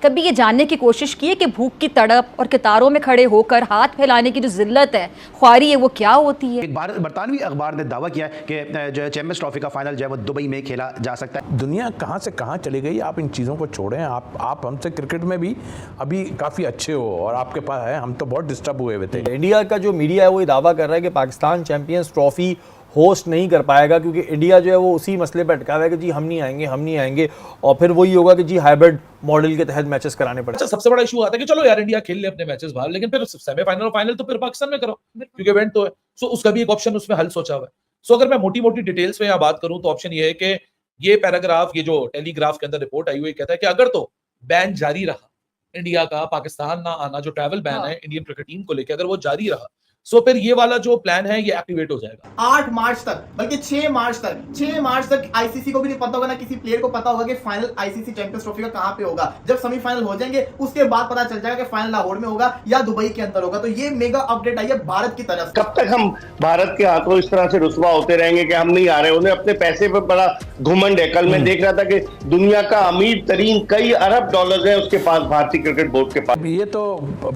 कभी ये जानने की कोशिश की है कि भूख की तड़प और कतारों में खड़े होकर हाथ फैलाने की जो जिल्लत है, ख्वारी है, वो क्या होती है? एक बरतानवी अखबार ने दावा किया है कि जो है चैंपियंस ट्रॉफी का फाइनल जो है वो दुबई में खेला जा सकता है। दुनिया कहाँ से कहाँ चली गई, आप इन चीज़ों को छोड़ें। आप हमसे क्रिकेट में भी अभी काफ़ी अच्छे हो और आपके पास है, हम तो बहुत डिस्टर्ब हुए थे। इंडिया का जो मीडिया है वो ये दावा कर रहा है कि पाकिस्तान चैंपियंस ट्रॉफी होस्ट नहीं कर पाएगा क्योंकि इंडिया जो है वो उसी मसले पर अटका हुआ है कि जी हम नहीं आएंगे और फिर वही होगा कि जी हाइब्रिड मॉडल के तहत मैचेस कराने पड़े। अच्छा, सबसे बड़ा इशू आता है कि चलो यार इंडिया खेल ले अपने मैचेस बाहर, लेकिन फिर सेमीफाइनल और फाइनल तो फिर पाकिस्तान में करो क्योंकि इवेंट तो है। सो उसका भी एक ऑप्शन उसमें हल सोचा हुआ है। सो अगर मैं मोटी मोटी डिटेल्स में यहाँ बात करूं तो ऑप्शन ये है कि ये पैराग्राफ, ये जो टेलीग्राफ के अंदर रिपोर्ट आई हुई कहता है कि अगर तो बैन जारी रहा इंडिया का पाकिस्तान ना आना, जो ट्रैवल बैन है इंडियन क्रिकेट टीम को लेकर, अगर वो जारी रहा सो फिर ये वाला जो प्लान है ये एक्टिवेट हो जाएगा 8 मार्च तक, बल्कि 6 मार्च तक आईसीसी को भी नहीं पता होगा, ना किसी प्लेयर को पता होगा कि फाइनल आईसीसी चैंपियंस ट्रॉफी का कहां पे होगा। जब सेमीफाइनल हो जाएंगे उसके बाद पता चल जाएगा कि फाइनल लाहौर में होगा या दुबई के अंदर होगा। तो ये मेगा अपडेट आई है भारत की तरफ। कब तक हम भारत के हाथों इस तरह से रुसवा होते रहेंगे कि हम नहीं आ रहे? उन्हें अपने पैसे पर बड़ा घुमंड है। कल मैं देख रहा था कि दुनिया का अमीर तरीन कई अरब डॉलर है उसके पास, भारतीय क्रिकेट बोर्ड के पास। ये तो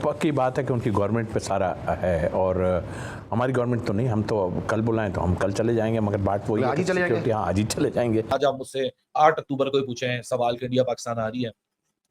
पक्की बात है कि उनकी गवर्नमेंट पे सारा है और हमारी गवर्नमेंट तो नहीं। हम तो कल बुलाएं तो हम कल चले जाएंगे, मगर बात वही आज ही चले जाएंगे। हाँ, आज ही चले जाएंगे। आज आप मुझसे 8 अक्टूबर को ही पूछे सवाल कि इंडिया पाकिस्तान आ रही है,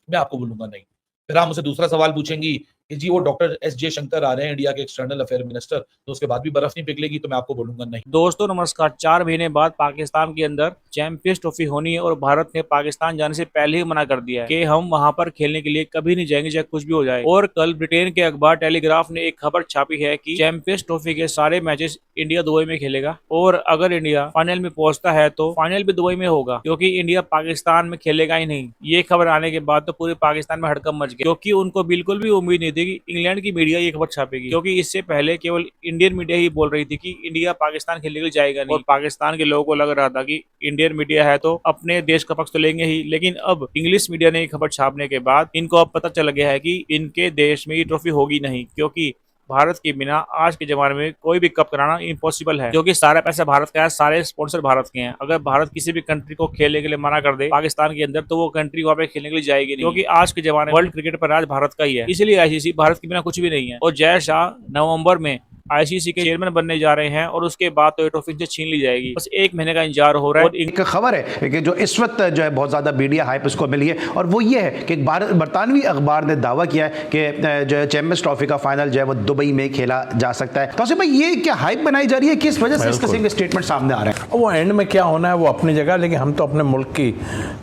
मैं आपको बोलूंगा नहीं। फिर आप मुझसे दूसरा सवाल पूछेंगी कि जी वो डॉक्टर एस जयशंकर आ रहे हैं इंडिया के एक्सटर्नल अफेयर मिनिस्टर, तो उसके बाद भी बर्फ नहीं पिघलेगी, तो मैं आपको बोलूंगा नहीं। दोस्तों नमस्कार। 4 महीने बाद पाकिस्तान के अंदर चैंपियंस ट्रॉफी होनी है और भारत ने पाकिस्तान जाने से पहले ही मना कर दिया है कि हम वहां पर खेलने के लिए कभी नहीं जाएंगे चाहे कुछ भी हो जाए। और कल ब्रिटेन के अखबार टेलीग्राफ ने एक खबर छापी है कि चैंपियंस ट्रॉफी के सारे मैचेस इंडिया दुबई में खेलेगा और अगर इंडिया फाइनल में पहुंचता है तो फाइनल भी दुबई में होगा क्योंकि इंडिया पाकिस्तान में खेलेगा ही नहीं। ये खबर आने के बाद तो पूरे पाकिस्तान में हड़कंप मच गया क्योंकि उनको बिल्कुल भी उम्मीद नहीं थी कि इंग्लैंड की मीडिया ये खबर छापेगी, क्योंकि इससे पहले केवल इंडियन मीडिया ही बोल रही थी कि इंडिया पाकिस्तान खेलने के लिए जाएगा नहीं और पाकिस्तान के लोगों को लग रहा था कि इंडियन मीडिया है तो अपने देश का पक्ष तो लेंगे ही। लेकिन अब इंग्लिश मीडिया ने ये खबर छापने के बाद इनको अब पता चल गया है कि इनके देश में ये ट्रॉफी होगी नहीं, क्योंकि भारत के बिना आज के जमाने में कोई भी कप कराना इम्पॉसिबल है, क्योंकि सारा पैसा भारत का है, सारे स्पॉन्सर भारत के हैं। अगर भारत किसी भी कंट्री को खेलने के लिए मना कर दे पाकिस्तान के अंदर तो वो कंट्री वहाँ पे खेलने के लिए जाएगी नहीं, क्योंकि आज के जमाने में वर्ल्ड क्रिकेट पर राज भारत का ही है। इसलिए आईसीसी भारत के बिना कुछ भी नहीं है। और जय शाह नवंबर में आईसीसी के चेयरमैन बनने जा रहे हैं और उसके बाद तो ये ट्रॉफी से छीन ली जाएगी। बस 1 महीने का इंतजार हो रहा है। एक खबर है कि जो इस वक्त जो है बहुत ज्यादा मीडिया हाइप इसको मिली है और वो ये है कि एक बरतानवी अखबार ने दावा किया है कि जो है चैंपियंस ट्रॉफी का फाइनल जो है वो दुबई में खेला जा सकता है। तो भाई ये क्या हाइप बनाई जा रही है, किस वजह से इस किस्म के स्टेटमेंट सामने आ रहे हैं? वो एंड में क्या होना है वो अपनी जगह, लेकिन हम तो अपने मुल्क की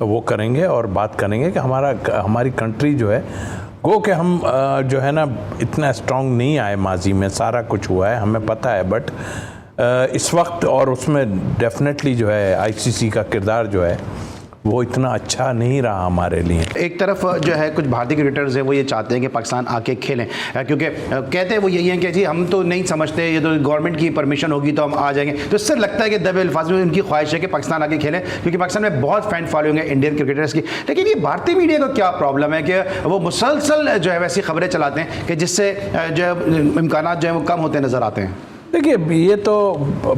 वो करेंगे और बात करेंगे कि हमारी कंट्री जो है गो कि हम जो है ना इतना स्ट्रांग नहीं आए माजी में, सारा कुछ हुआ है हमें पता है, बट इस वक्त और उसमें डेफिनेटली जो है आईसीसी का किरदार जो है वो इतना अच्छा नहीं रहा हमारे लिए। एक तरफ जो है कुछ भारतीय क्रिकेटर्स हैं वो ये चाहते हैं कि पाकिस्तान आके खेलें, क्योंकि कहते हैं वो यही है कि जी हम तो नहीं समझते, ये तो गवर्नमेंट की परमिशन होगी तो हम आ जाएंगे। तो इससे लगता है कि दबे अल्फाज में उनकी ख्वाहिश है कि पाकिस्तान आके खेलें, क्योंकि पाकिस्तान में बहुत फैन फॉलोइंग है इंडियन क्रिकेटर्स की। लेकिन ये भारतीय मीडिया को क्या प्रॉब्लम है कि वो मुसलसल जो है वैसी खबरें चलाते हैं कि जिससे जो इम्कान जो है वो कम होते नज़र आते हैं। देखिए ये तो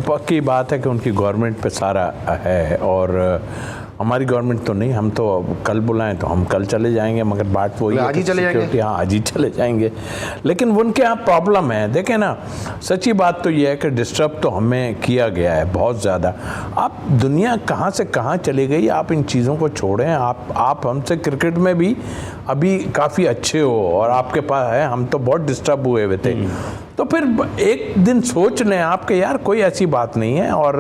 पक्की बात है कि उनकी गवर्नमेंट पे सारा है और हमारी गवर्नमेंट तो नहीं। हम तो कल बुलाएं तो हम कल चले जाएंगे, मगर बात वही आज ही चले जाएंगे। हाँ, आज ही चले जाएंगे। लेकिन उनके यहाँ प्रॉब्लम है, देखें ना, सच्ची बात तो ये है कि डिस्टर्ब तो हमें किया गया है बहुत ज़्यादा। आप दुनिया कहाँ से कहाँ चली गई, आप इन चीज़ों को छोड़ें। आप हमसे क्रिकेट में भी अभी काफ़ी अच्छे हो और आपके पास है, हम तो बहुत डिस्टर्ब हुए थे। तो फिर एक दिन सोच लें आपके यार कोई ऐसी बात नहीं है और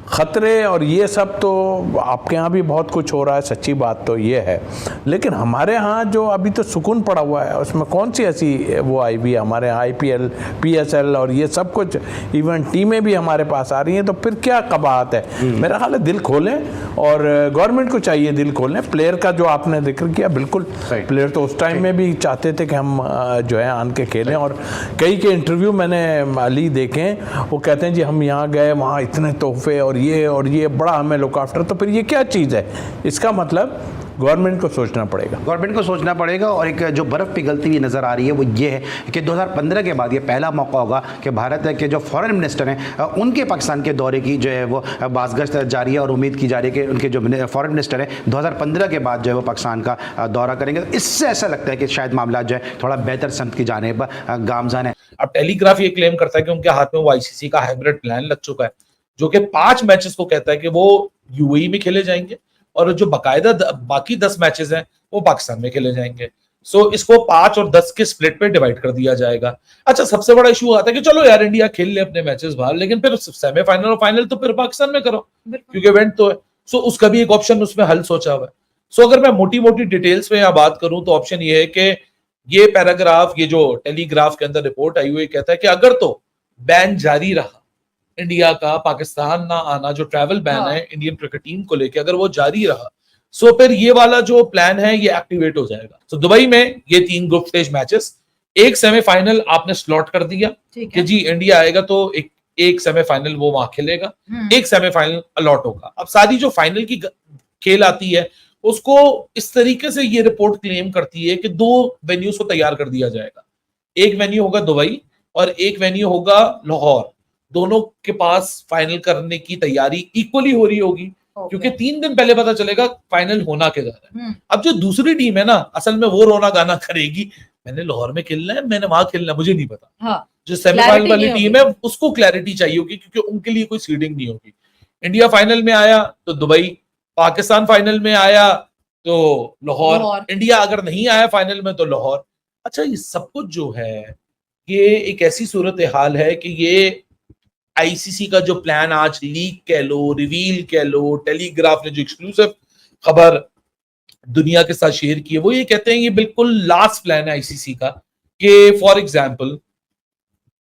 ख़तरे और ये सब तो आपके यहाँ भी बहुत कुछ हो रहा है, सच्ची बात तो ये है। लेकिन हमारे यहाँ जो अभी तो सुकून पड़ा हुआ है उसमें कौन सी ऐसी वो आई भी है? हमारे यहाँ IPL PSL और ये सब कुछ इवन टीमें भी हमारे पास आ रही हैं, तो फिर क्या कबाहत है? मेरा ख्याल है दिल खोलें और गवर्नमेंट को चाहिए दिल खोलें। प्लेयर का जो आपने जिक्र किया, बिल्कुल प्लेयर तो उस टाइम में भी चाहते थे कि हम जो है आन के खेलें और कई के इंटरव्यू मैंने अली देखे, वो कहते हैं जी हम यहाँ गए वहाँ इतने तोहफे और ये बड़ा हमें लुक आफ्टर। तो फिर ये क्या चीज़ है? इसका मतलब गवर्नमेंट को सोचना पड़ेगा। गवर्नमेंट को सोचना पड़ेगा। और एक जो बर्फ़ पिघलती हुई नज़र आ रही है वो ये है कि 2015 के बाद ये पहला मौका होगा कि भारत के जो फॉरेन मिनिस्टर हैं उनके पाकिस्तान के दौरे की जो है वो बाज़गश्त जारी है और उम्मीद की जा रही है कि उनके जो फॉरेन मिनिस्टर हैं 2015 के बाद जो है वो पाकिस्तान का दौरा करेंगे। तो इससे ऐसा लगता है कि शायद मामला जो है थोड़ा बेहतर सनत की जानिब गामज़न है। अब टेलीग्राफ ये क्लेम करता है कि उनके हाथ में वो आईसीसी का हाइब्रिड प्लान लग चुका है, जो कि 5 मैचेस को कहता है कि वो यूएई में खेले जाएंगे और जो बाकायदा बाकी 10 मैचेस हैं वो पाकिस्तान में खेले जाएंगे। सो इसको 5 और 10 के स्प्लिट पे डिवाइड कर दिया जाएगा। अच्छा, सबसे बड़ा इशू आता है कि चलो यार इंडिया खेल ले अपने मैचेस बाहर, लेकिन फिर सेमीफाइनल और फाइनल तो फिर पाकिस्तान में करो क्योंकि इवेंट तो है। सो उसका भी एक ऑप्शन उसमें हल सोचा हुआ है। सो अगर मैं मोटी मोटी डिटेल्स में यहाँ बात करूं तो ऑप्शन ये है कि ये पैराग्राफ, ये जो टेलीग्राफ के अंदर रिपोर्ट आई हुई कहता है कि अगर तो बैन जारी रहा इंडिया का पाकिस्तान ना आना, जो ट्रैवल बैन है इंडियन क्रिकेट टीम को लेके, अगर वो जारी रहा सो फिर ये वाला जो प्लान है ये एक्टिवेट हो जाएगा। तो दुबई में ये 3 ग्रुप स्टेज मैचेस, एक सेमीफाइनल आपने स्लॉट कर दिया कि जी इंडिया आएगा तो एक सेमीफाइनल वो वहां खेलेगा, एक सेमीफाइनल अलॉट होगा। अब सारी जो फाइनल की खेल आती है उसको इस तरीके से ये रिपोर्ट क्लेम करती है कि 2 वेन्यूज को तैयार कर दिया जाएगा। एक वेन्यू होगा दुबई और एक वेन्यू होगा लाहौर। दोनों के पास फाइनल करने की तैयारी इक्वली हो रही होगी क्योंकि 3 दिन पहले पता चलेगा फाइनल होना के जा रहा है। अब जो दूसरी टीम है ना, असल में वो रोना गाना करेगी, मैंने लाहौर में खेलना है, मैंने वहां खेलना है, मुझे नहीं पता। जो सेमीफाइनल वाली टीम है उसको क्लैरिटी चाहिए होगी क्योंकि उनके लिए कोई सीडिंग नहीं होगी। इंडिया फाइनल में आया तो दुबई, पाकिस्तान फाइनल में आया तो लाहौर, इंडिया अगर नहीं आया फाइनल में तो लाहौर। अच्छा, ये सब कुछ जो है ये एक ऐसी सूरत हाल है कि ये आईसीसी का जो प्लान आज लीक कह लो, रिवील कह लो, टेलीग्राफ ने जो एक्सक्लूसिव खबर दुनिया के साथ शेयर की है वो ये कहते हैं ये बिल्कुल लास्ट प्लान है आईसीसी का कि फॉर एग्जांपल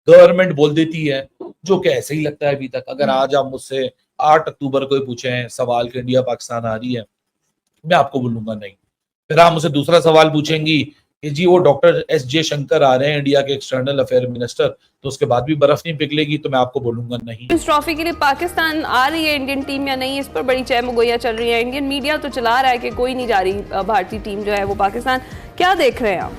गवर्नमेंट बोल देती है, जो कि ऐसे ही लगता है अभी तक। अगर आज आप मुझसे 8 अक्टूबर को पूछे सवाल कि इंडिया पाकिस्तान आ रही है, मैं आपको बोलूंगा नहीं। फिर आप मुझसे दूसरा सवाल पूछेंगी कि जी वो डॉक्टर एस शंकर आ रहे हैं इंडिया के एक्सटर्नल अफेयर मिनिस्टर, तो उसके बाद भी बर्फ नहीं पिघलेगी, तो मैं आपको बोलूंगा नहीं। इस ट्रॉफी के लिए पाकिस्तान आ रही है इंडियन टीम या नहीं, इस पर बड़ी चहमगोइयां चल रही है। इंडियन मीडिया तो चला रहा है कि कोई नहीं जा रही भारतीय टीम जो है वो पाकिस्तान। क्या देख रहे हैं आप?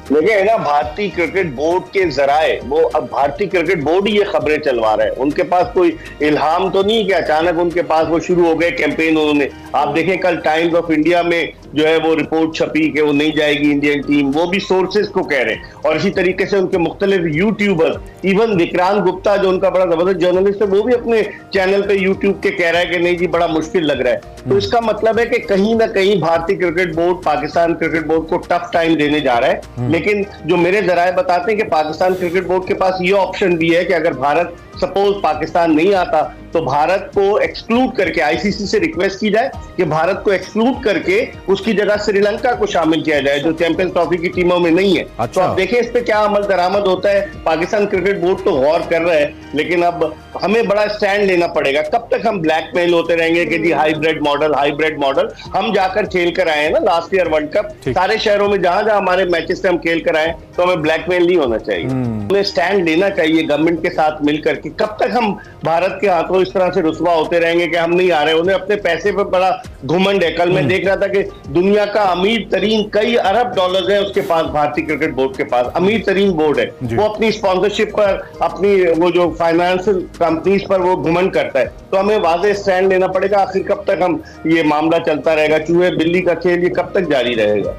देखिए ना, भारतीय क्रिकेट बोर्ड के जराए वो अब भारतीय क्रिकेट बोर्ड ही ये खबरें चलवा रहे हैं। उनके पास कोई इल्हाम तो नहीं कि अचानक उनके पास वो शुरू हो गए कैंपेन। उन्होंने आप देखें कल टाइम्स ऑफ इंडिया में जो है वो रिपोर्ट छपी कि वो नहीं जाएगी इंडियन टीम, वो भी सोर्सेज को कह रहे हैं। और इसी तरीके से उनके मुख्तलिफ यूट्यूबर, इवन विक्रांत गुप्ता जो उनका बड़ा जबरदस्त जर्नलिस्ट है, वो भी अपने चैनल पे यूट्यूब के कह रहा है कि नहीं जी बड़ा मुश्किल लग रहा है। तो इसका मतलब है कि कहीं ना कहीं भारतीय cricket board Pakistan cricket board को टफ टाइम देने जा रहा है। लेकिन जो मेरे जराए बताते हैं कि पाकिस्तान क्रिकेट बोर्ड के पास ये ऑप्शन भी है कि अगर भारत सपोज पाकिस्तान नहीं आता तो भारत को एक्सक्लूड करके आईसीसी से रिक्वेस्ट की जाए कि भारत को एक्सक्लूड करके उसकी जगह श्रीलंका को शामिल किया जाए जो चैंपियंस ट्रॉफी की टीमों में नहीं है। तो आप देखें इस पे क्या अमल दरामद होता है। पाकिस्तान क्रिकेट बोर्ड तो गौर कर रहा है, लेकिन अब हमें बड़ा स्टैंड लेना पड़ेगा। कब तक हम ब्लैकमेल होते रहेंगे कि जी हाइब्रिड मॉडल। हम जाकर खेल कर आए हैं ना लास्ट ईयर वर्ल्ड कप, सारे शहरों में जहां जहां हमारे मैचेस से हम खेल कर आए, तो हमें ब्लैकमेल नहीं होना चाहिए। हमें स्टैंड लेना चाहिए गवर्नमेंट के साथ मिलकर के। कब तक हम भारत के हाथों इस तरह से रुसवा होते रहेंगे कि हम नहीं आ रहे। उन्हें अपने पैसे पर बड़ा घुमंड है। कल मैं देख रहा था कि दुनिया का अमीर तरीन कई अरब डॉलर्स है उसके पास, भारतीय क्रिकेट बोर्ड के पास अमीर तरीन बोर्ड है। वो अपनी स्पॉन्सरशिप पर, अपनी वो जो फाइनेंशियल कंपनीज पर वो घुमंड करता है। तो हमें वाज़ेह स्टैंड लेना पड़ेगा। आखिर कब तक हम ये मामला चलता रहेगा, चूहे बिल्ली का खेल ये कब तक जारी रहेगा।